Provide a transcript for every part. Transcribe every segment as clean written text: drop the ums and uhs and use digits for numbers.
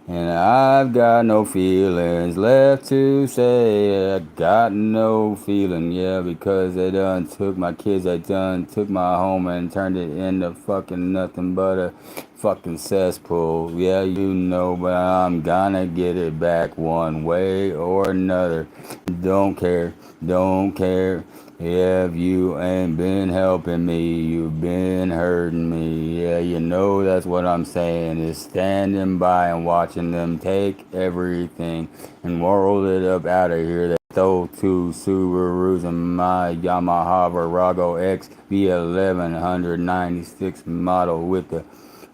And I've got no feelings left to say. I got no feeling, yeah, because they done took my kids, they done took my home and turned it into fucking nothing but a fucking cesspool. Yeah, you know, but I'm gonna get it back one way or another. Don't care, don't care. If you ain't been helping me, you've been hurting me. Yeah, you know that's what I'm saying. Is standing by and watching them take everything and roll it up out of here. They stole two Subarus and my Yamaha Virago X V1196 model with the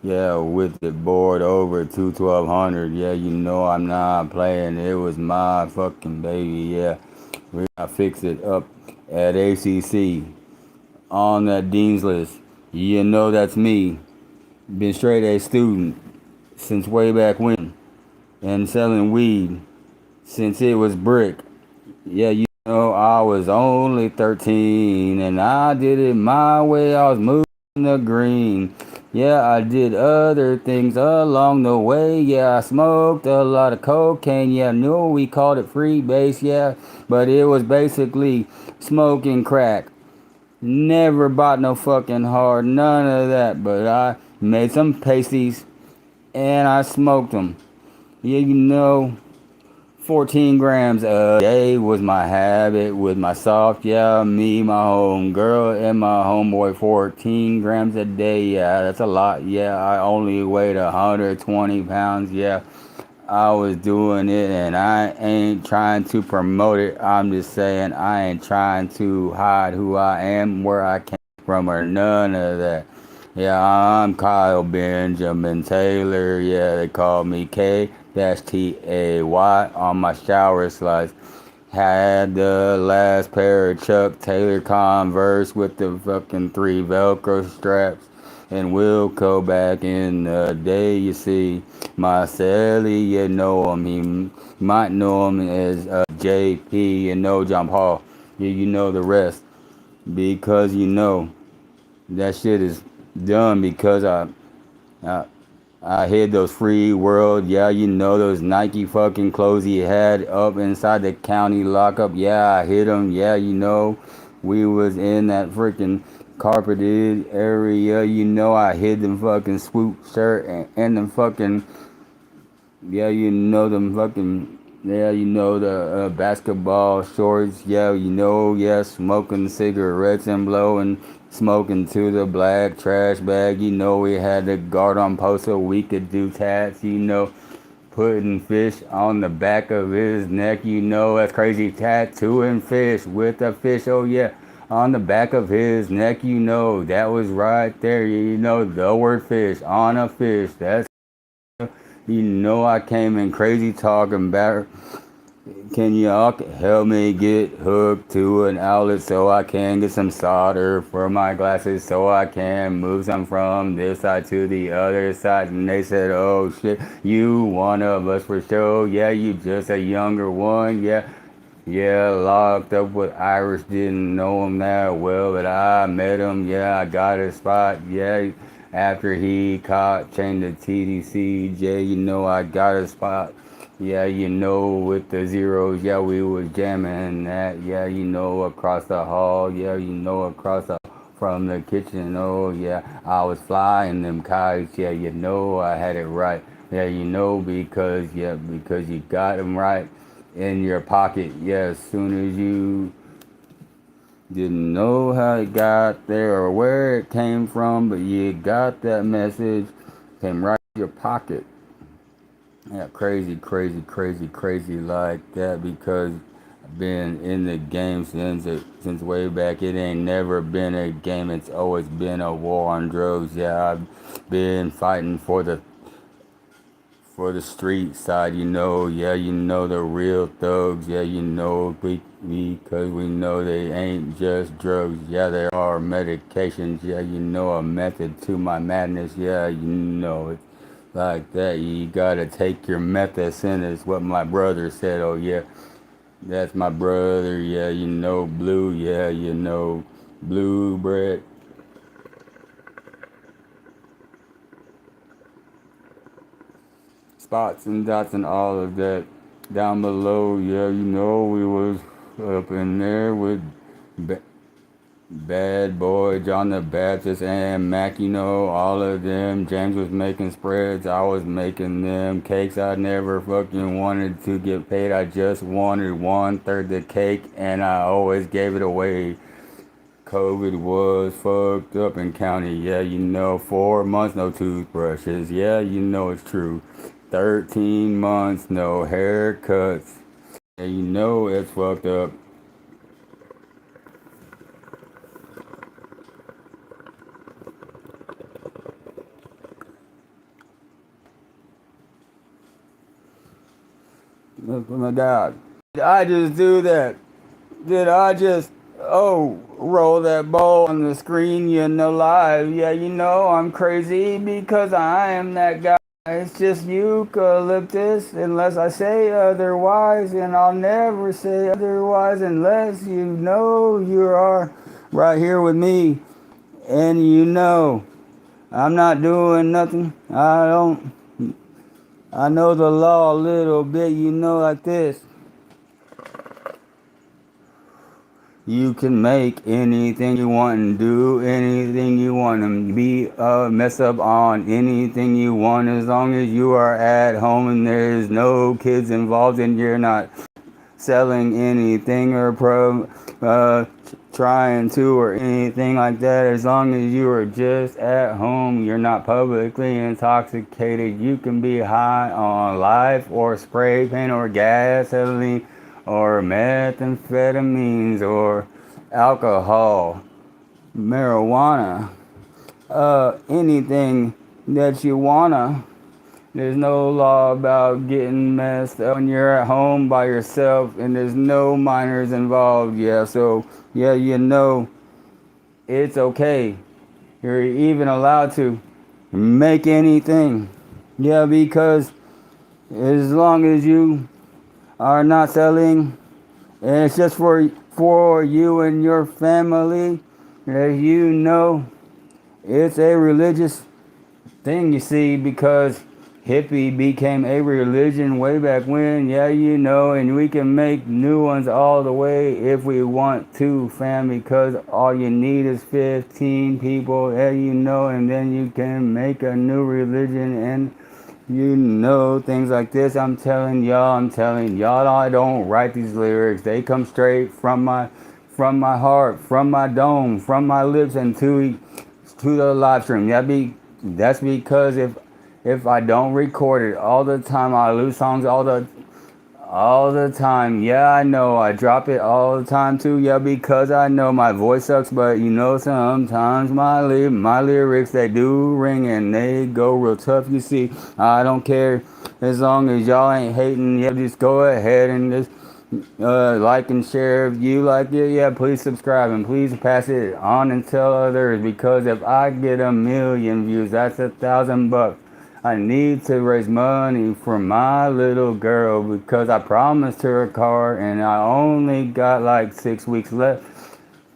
with it bored over to 1200. Yeah, you know I'm not playing. It was my fucking baby. Yeah, I fixed it up at ACC on that dean's list. You know that's me. Been straight A student since way back when, and selling weed since it was brick. Yeah, you know I was only 13 and I did it my way. I was moving the green. Yeah, I did other things along the way. Yeah, I smoked a lot of cocaine. Yeah, I knew we called it free base. Yeah, but it was basically smoking crack. Never bought no fucking hard, none of that. But I made some pasties and I smoked them. Yeah, you know, 14 grams a day was my habit with my soft, yeah, me, my home girl, and my homeboy. 14 grams a day, yeah, that's a lot. Yeah, I only weighed 120 pounds, yeah. I was doing it and I ain't trying to promote it. I'm just saying I ain't trying to hide who I am, where I came from, or none of that. Yeah, I'm Kyle Benjamin Taylor. Yeah, they call me K-Tay on my shower slides. Had the last pair of Chuck Taylor Converse with the fucking three Velcro straps. And we'll go back in the day, you see. My celly, you know him. He might know him as JP, you know John Paul. You know the rest. Because you know that shit is done because I I hid those free world, yeah, you know those Nike fucking clothes he had up inside the county lockup. Yeah, I hid them. Yeah, you know, we was in that freaking carpeted area. You know, I hid them fucking swoop shirt and them fucking yeah, you know them fucking yeah, you know the basketball shorts. Yeah, you know, yeah, smoking cigarettes and blowing smoking to the black trash bag. You know, we had the guard on post so we could do tats. You know, putting fish on the back of his neck. You know, that's crazy. Tattooing fish with a fish. Oh yeah. On the back of his neck, you know, that was right there. You know, the word fish on a fish. That's you know I came in crazy talking about can y'all help me get hooked to an outlet so I can get some solder for my glasses so I can move some from this side to the other side? And they said, oh shit, you one of us for sure. Yeah, you just a younger one. Yeah, yeah, locked up with Irish, didn't know him that well, but I met him. Yeah, I got his spot. Yeah, after he caught, chained the TDCJ, you know, I got a spot. Yeah, you know, with the zeros, yeah, we was jamming that. Yeah, you know, across the hall. Yeah, you know, across the from the kitchen. Oh, yeah, I was flying them kites. Yeah, you know, I had it right. Yeah, you know, because you got them right in your pocket. Yeah, as soon as you didn't know how it got there or where it came from, but you got that message, came right in your pocket. Yeah, crazy, crazy, crazy, crazy like that because I've been in the game since way back. It ain't never been a game. It's always been a war on drugs. Yeah, I've been fighting for the street side. You know, yeah, you know the real thugs. Yeah, you know because we know they ain't just drugs. Yeah, they are medications. Yeah, you know a method to my madness. Yeah, you know it like that. You gotta take your medicine, is what my brother said. Oh yeah, that's my brother. Yeah, you know blue. Yeah, you know blue bread. spots and dots and all of that down below. Yeah, you know we was up in there with ba- Bad Boy, John the Baptist, and Mac. You know all of them. James was making spreads. I was making them cakes. I never fucking wanted to get paid. I just wanted one third the cake, and I always gave it away. COVID was fucked up in county. Yeah, you know, 4 months, no toothbrushes. Yeah, you know it's true. 13 months, no haircuts. Yeah, you know it's fucked up. Oh my God. Did I just do that? Did I just, roll that ball on the screen, you know, live? Yeah, you know I'm crazy because I am that guy. It's just eucalyptus, unless I say otherwise, and I'll never say otherwise unless you know you are right here with me, and you know I'm not doing nothing. I know the law a little bit, you know, like this. You can make anything you want and do anything you want and be mess up on anything you want as long as you are at home and there's no kids involved and you're not selling anything or trying to or anything like that. As long as you are just at home, you're not publicly intoxicated. You can be high on life or spray paint or gasoline or methamphetamines or alcohol, marijuana, anything that you wanna. There's no law about getting messed up when you're at home by yourself and there's no minors involved. Yeah, so yeah, you know it's okay. You're even allowed to make anything. Yeah, because as long as you are not selling, and it's just for you and your family, as you know, it's a religious thing, you see, because hippie became a religion way back when. Yeah, you know, and we can make new ones all the way if we want to, fam, because all you need is 15 people, yeah, you know, and then you can make a new religion and you know things like this. I'm telling y'all, I don't write these lyrics. They come straight from my heart, from my dome, from my lips, and to the live stream. That's because if I don't record it all the time, I lose songs all the time. Yeah, I know. I drop it all the time too. Yeah, because I know my voice sucks, but you know sometimes my lyrics they do ring and they go real tough. You see, I don't care as long as y'all ain't hating. Yeah, just go ahead and just like and share. If you like it, yeah, please subscribe and please pass it on and tell others. Because if I get 1,000,000 views, that's $1,000. I need to raise money for my little girl because I promised her a car and I only got like 6 weeks left.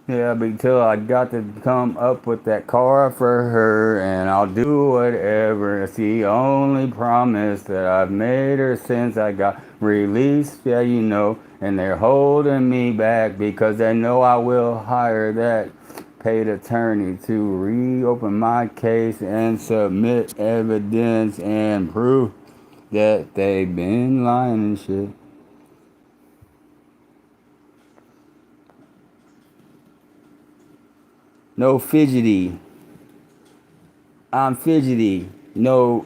Yeah, until I got to come up with that car for her and I'll do whatever. It's the only promise that I've made her since I got released. Yeah, you know, and they're holding me back because they know I will hire that paid attorney to reopen my case and submit evidence and proof that they've been lying and shit. No fidgety. I'm fidgety. No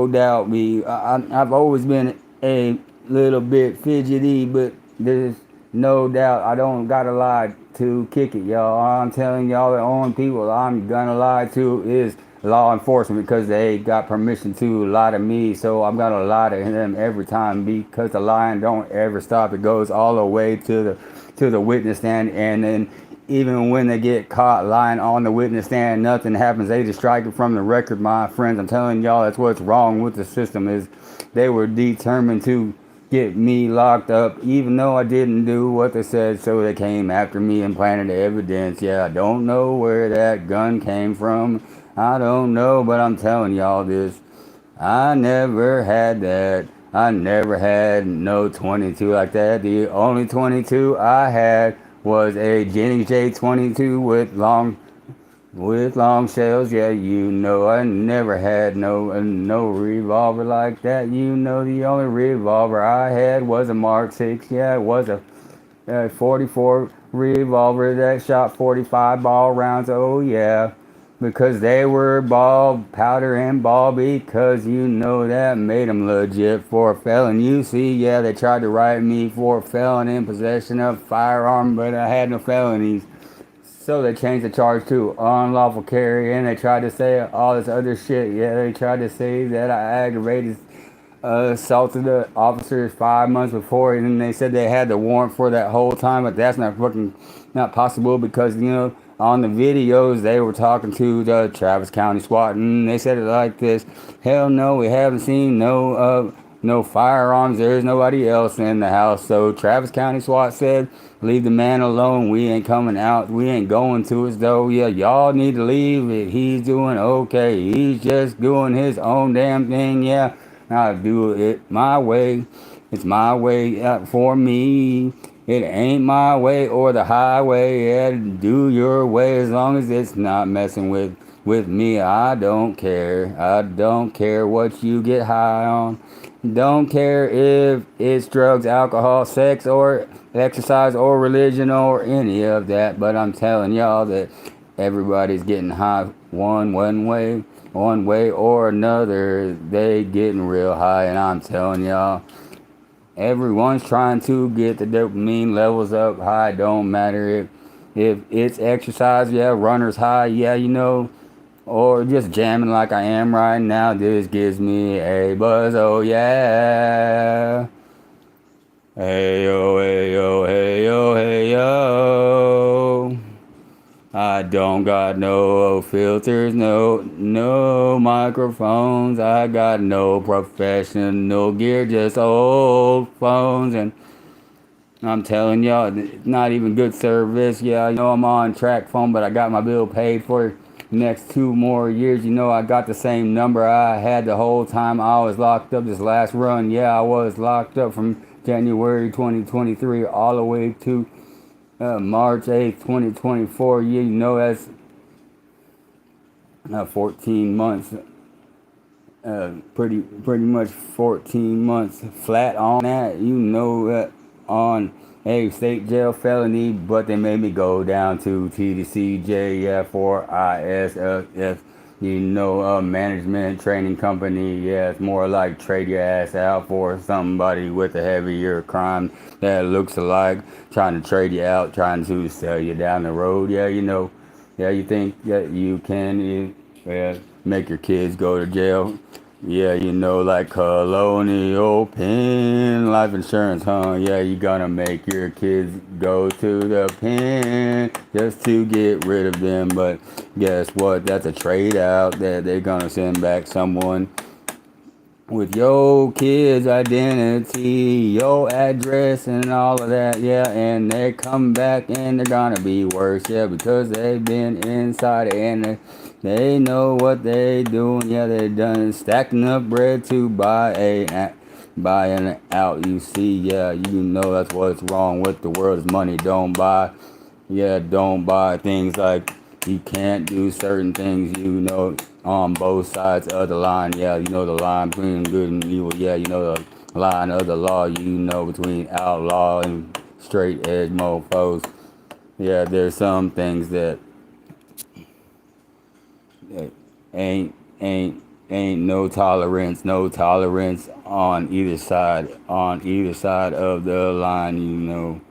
doubt. I've always been a little bit fidgety, but there's no doubt I don't gotta lie to kick it, y'all. I'm telling y'all, the only people I'm gonna lie to is law enforcement because they got permission to lie to me. So I'm gonna lie to them every time because the lying don't ever stop. It goes all the way to the witness stand, and then even when they get caught lying on the witness stand, nothing happens. They just strike it from the record, my friends. I'm telling y'all, that's what's wrong with the system is they were determined to get me locked up, even though I didn't do what they said. So they came after me and planted the evidence. Yeah, I don't know where that gun came from. I don't know, but I'm telling y'all this. I never had that. I never had no 22 like that. The only 22 I had was a Jenny J 22 with long shells. Yeah, you know I never had no revolver like that. You know the only revolver I had was a Mark 6. Yeah, it was a 44 revolver that shot 45 ball rounds. Oh yeah, because they were ball powder and ball, because you know that made them legit for a felon. You see, yeah, they tried to write me for a felon in possession of firearm, but I had no felonies. So they changed the charge to unlawful carry, and they tried to say all this other shit. Yeah, they tried to say that I aggravated assaulted the officers 5 months before, and then they said they had the warrant for that whole time, but that's not possible, because on the videos they were talking to the Travis County SWAT, and they said it like this: hell no, we haven't seen no firearms. There's nobody else in the house. So Travis County SWAT said, leave the man alone. We ain't coming out. We ain't going to his door. Yeah, y'all need to leave it. He's doing okay. He's just doing his own damn thing. Yeah, I do it my way. It's my way for me. It ain't my way or the highway. Yeah, do your way as long as it's not messing with me. I don't care. I don't care what you get high on. Don't care if it's drugs, alcohol, sex, or exercise, or religion, or any of that. But I'm telling y'all that everybody's getting high one way or another. They getting real high, and I'm telling y'all, everyone's trying to get the dopamine levels up high. Don't matter if it's exercise, yeah, runner's high, yeah, or just jamming like I am right now. This gives me a buzz. Oh yeah. Hey yo, hey yo, hey yo, hey yo. I don't got no filters, no microphones. I got no professional gear, just old phones, and I'm telling y'all, it's not even good service. Yeah, I know I'm on track phone, but I got my bill paid for the next 2 more years. I got the same number I had the whole time I was locked up this last run. Yeah, I was locked up from January 2023 all the way to March 8th, 2024. Yeah, that's 14 months. Pretty much 14 months flat on that. On a state jail felony, but they made me go down to TDCJ, yeah, for ISF, a management training company. Yeah, it's more like trade your ass out for somebody with a heavier crime that looks alike, trying to trade you out, trying to sell you down the road. Yeah, yeah, you think that you can make your kids go to jail. Yeah, like Colonial Penn life insurance, huh? Yeah, you gonna make your kids go to the pen just to get rid of them. But guess what? That's a trade out that they're gonna send back someone with your kid's identity, your address, and all of that. Yeah, and they come back and they're gonna be worse. Yeah, because they've been inside and they know what they doing. Yeah, they done stacking up bread to buy an out. You see, yeah, that's what's wrong with the world is money. Don't buy things like you can't do certain things. On both sides of the line. Yeah, the line between good and evil. Yeah, the line of the law. Between outlaw and straight edge mofos. Yeah, there's some things that ain't ain't ain't no tolerance on either side of the line.